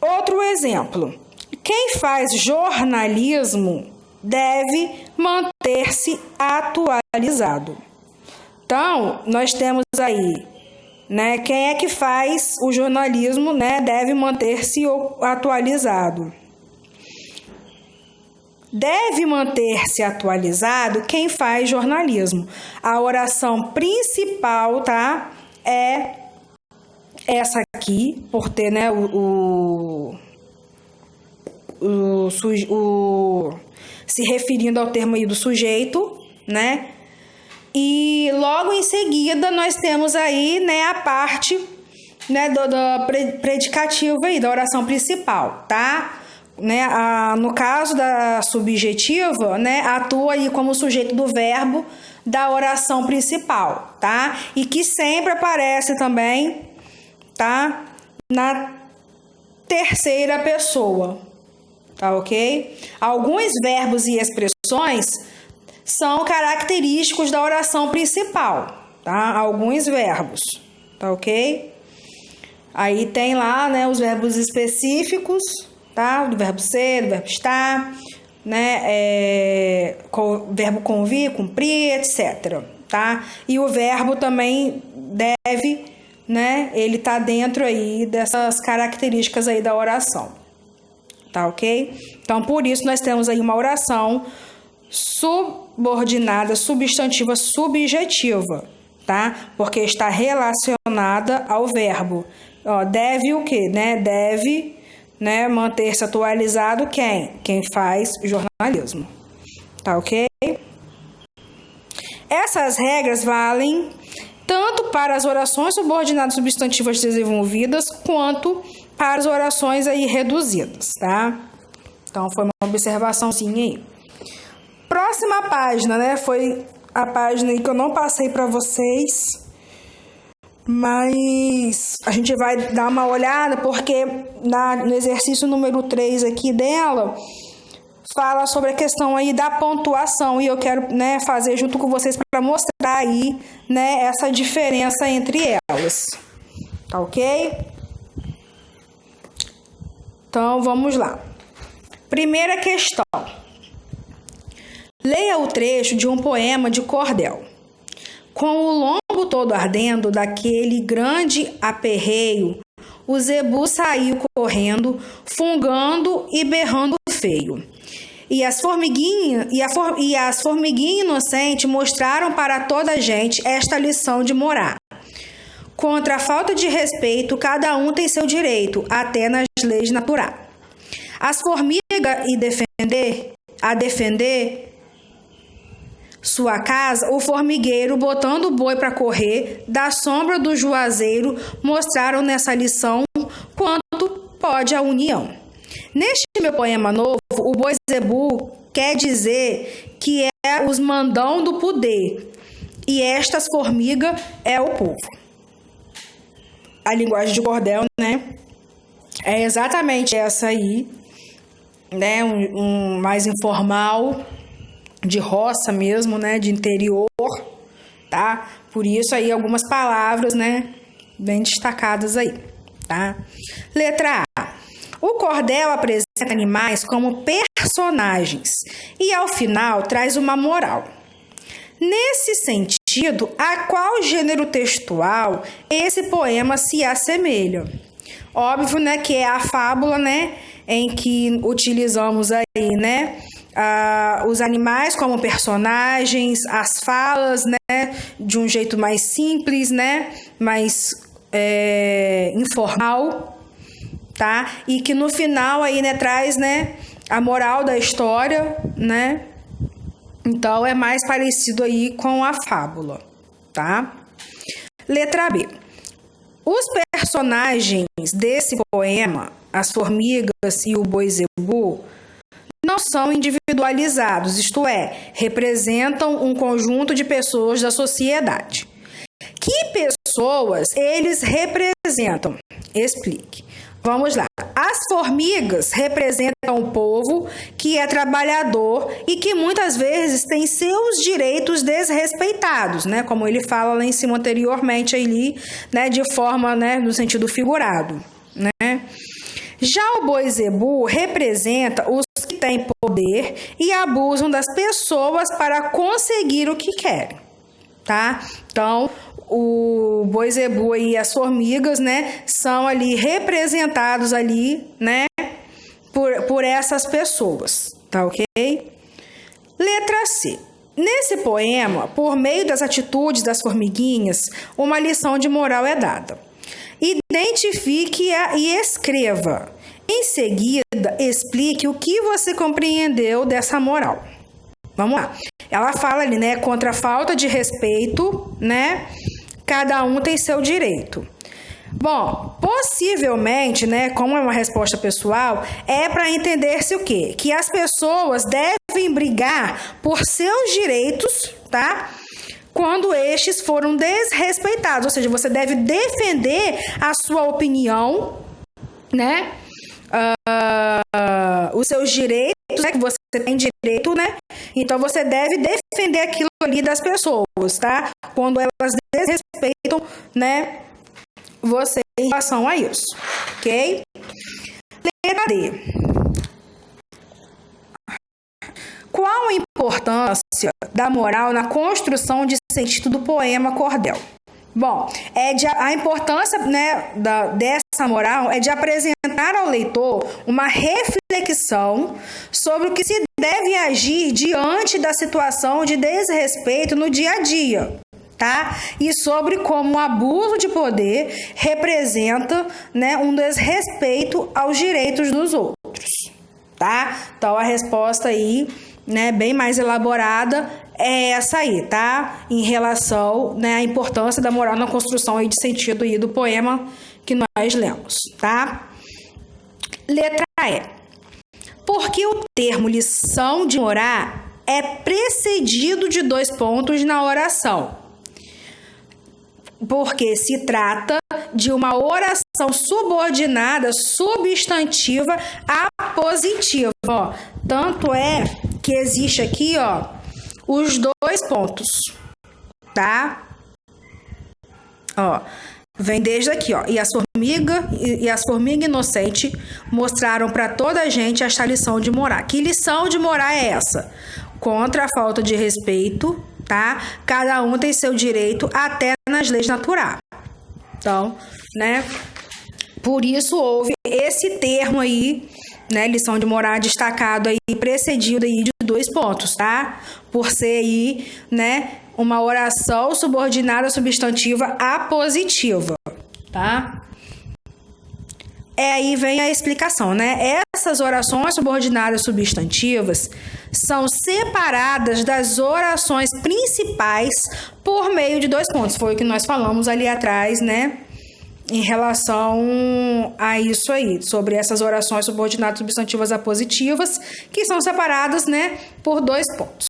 Outro exemplo. Quem faz jornalismo deve manter-se atualizado. Então, nós temos aí, né, quem é que faz o jornalismo, né, deve manter-se atualizado. Deve manter-se atualizado quem faz jornalismo. A oração principal, tá, é essa aqui, por ter, né, se referindo ao termo aí do sujeito, né? E logo em seguida nós temos aí, né, a parte, né, do predicativo aí, da oração principal, tá? Né, no caso da subjetiva, né, atua aí como sujeito do verbo da oração principal, tá? E que sempre aparece também, tá, na terceira pessoa, tá, ok? Alguns verbos e expressões são característicos da oração principal, tá? Alguns verbos, tá, ok? Aí tem lá, né, os verbos específicos, tá? Do verbo ser, do verbo estar, né? Verbo convir, cumprir, etc, tá? E o verbo também deve, né? Ele tá dentro aí dessas características aí da oração, tá, ok? Então, por isso nós temos aí uma oração subordinada, substantiva, subjetiva, tá? Porque está relacionada ao verbo. Ó, deve o quê, né? Deve, né, manter-se atualizado quem faz jornalismo, tá, ok? Essas regras valem tanto para as orações subordinadas substantivas desenvolvidas quanto para as orações aí reduzidas, tá? Então foi uma observaçãozinha aí. Próxima página, né? Foi a página aí que eu não passei para vocês, mas a gente vai dar uma olhada porque no exercício número 3 aqui dela fala sobre a questão aí da pontuação e eu quero, né, fazer junto com vocês para mostrar aí, né, essa diferença entre elas, tá, ok? Então vamos lá. Primeira questão. Leia o trecho de um poema de cordel. Com o lombo todo ardendo daquele grande aperreio, o zebu saiu correndo, fungando e berrando feio. E as formiguinhas inocentes mostraram para toda a gente esta lição de morar. Contra a falta de respeito, cada um tem seu direito, até nas leis naturais. As formigas a defender sua casa, o formigueiro, botando o boi para correr, da sombra do juazeiro, mostraram nessa lição quanto pode a união. Neste meu poema novo, o boi zebu quer dizer que é os mandão do poder, e estas formigas é o povo. A linguagem de cordel, né, é exatamente essa aí, né, mais informal, de roça mesmo, né, de interior, tá? Por isso aí algumas palavras, né, bem destacadas aí, tá? Letra A. O cordel apresenta animais como personagens e ao final traz uma moral. Nesse sentido, a qual gênero textual esse poema se assemelha? Óbvio, né, que é a fábula, né, em que utilizamos aí, né, os animais como personagens, as falas, né, de um jeito mais simples, né, mais informal, tá? E que no final aí, né, traz, né, a moral da história, né? Então é mais parecido aí com a fábula, tá? Letra B. Os personagens desse poema, as formigas e o boi zebu, não são individualizados, isto é, representam um conjunto de pessoas da sociedade. Que pessoas eles representam? Explique. Vamos lá. As formigas representam o povo que é trabalhador e que muitas vezes tem seus direitos desrespeitados, né? Como ele fala lá em cima anteriormente ali, né? De forma, né? No sentido figurado, né? Já o boi zebu representa os que têm poder e abusam das pessoas para conseguir o que querem, tá? Então, o boi zebu e as formigas, né, são ali representados ali, né, por essas pessoas, tá ok? Letra C. Nesse poema, por meio das atitudes das formiguinhas, uma lição de moral é dada. Identifique-a e escreva. Em seguida, explique o que você compreendeu dessa moral. Vamos lá. Ela fala ali, né, contra a falta de respeito, né? Cada um tem seu direito. Bom, possivelmente, né, como é uma resposta pessoal, é para entender-se o quê? Que as pessoas devem brigar por seus direitos, tá? Quando estes foram desrespeitados, ou seja, você deve defender a sua opinião, né? Os seus direitos, né? Que você tem direito, né? Então você deve defender aquilo ali das pessoas, tá? Quando elas desrespeitam, né? Você em relação a isso, ok? Letra D. Qual a importância da moral na construção de sentido do poema Cordel? Bom, a importância, né, dessa moral é de apresentar ao leitor uma reflexão sobre o que se deve agir diante da situação de desrespeito no dia a dia, tá? E sobre como o abuso de poder representa, né, um desrespeito aos direitos dos outros, tá? Então a resposta aí, né, bem mais elaborada é essa aí, tá? Em relação, né, à importância da moral na construção aí de sentido aí do poema que nós lemos, tá? Letra E. Porque o termo lição de moral é precedido de 2 pontos na oração. Porque se trata de uma oração subordinada substantiva apositiva, ó. Tanto é que existe aqui, ó, os 2 pontos, tá? Ó, vem desde aqui, ó. E as formigas inocentes mostraram para toda a gente esta lição de moral. Que lição de moral é essa? Contra a falta de respeito, tá? Cada um tem seu direito até nas leis naturais. Então, né? Por isso houve esse termo aí, né? Lição de moral destacado aí, precedido aí de 2 pontos, tá? Por ser aí, né? Uma oração subordinada substantiva apositiva, tá? Aí vem a explicação, né? Essas orações subordinadas substantivas são separadas das orações principais por meio de 2 pontos. Foi o que nós falamos ali atrás, né? Em relação a isso aí, sobre essas orações subordinadas substantivas apositivas, que são separadas, né, por 2 pontos.